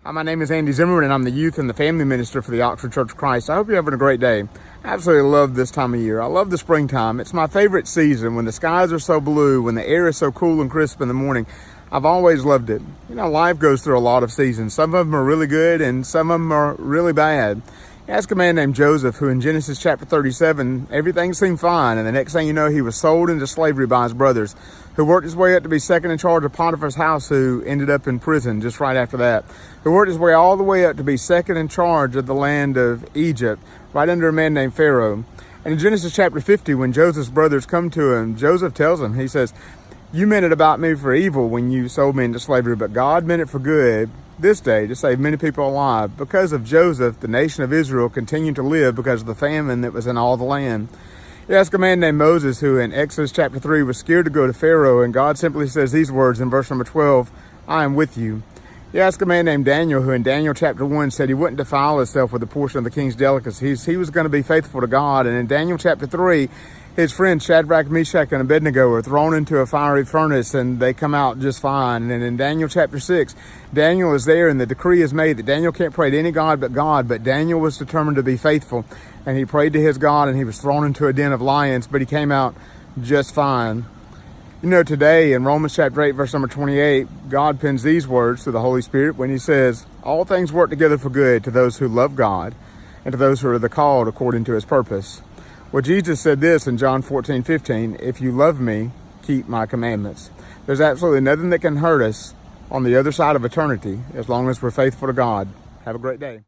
Hi, my name is Andy Zimmerman, and I'm the youth and the family minister for the Oxford Church of Christ. I hope you're having a great day. I absolutely love this time of year. I love the springtime. It's my favorite season when the skies are so blue, when the air is so cool and crisp in the morning. I've always loved it. You know, life goes through a lot of seasons. Some of them are really good and some of them are really bad. Ask a man named Joseph, who in Genesis chapter 37, everything seemed fine, and the next thing you know, he was sold into slavery by his brothers, who worked his way up to be second in charge of Potiphar's house, who ended up in prison just right after that, who worked his way all the way up to be second in charge of the land of Egypt, right under a man named Pharaoh. And in Genesis chapter 50, when Joseph's brothers come to him, Joseph tells them, he says, "You meant it about me for evil when you sold me into slavery, but God meant it for good this day to save many people alive." Because of Joseph, the nation of Israel continued to live because of the famine that was in all the land. You ask a man named Moses, who in Exodus chapter 3 was scared to go to Pharaoh, and God simply says these words in verse number 12, "I am with you." You ask a man named Daniel, who in Daniel chapter 1 said he wouldn't defile himself with a portion of the king's delicacies. He was going to be faithful to God. And in Daniel chapter 3, his friends Shadrach, Meshach, and Abednego are thrown into a fiery furnace, and they come out just fine. And in Daniel chapter 6, Daniel is there, and the decree is made that Daniel can't pray to any god but God, but Daniel was determined to be faithful, and he prayed to his God, and he was thrown into a den of lions, but he came out just fine. You know, today in Romans chapter 8, verse number 28, God pens these words through the Holy Spirit when he says, "All things work together for good to those who love God and to those who are the called according to his purpose." Well, Jesus said this in John 14:15, "If you love me, keep my commandments." There's absolutely nothing that can hurt us on the other side of eternity as long as we're faithful to God. Have a great day.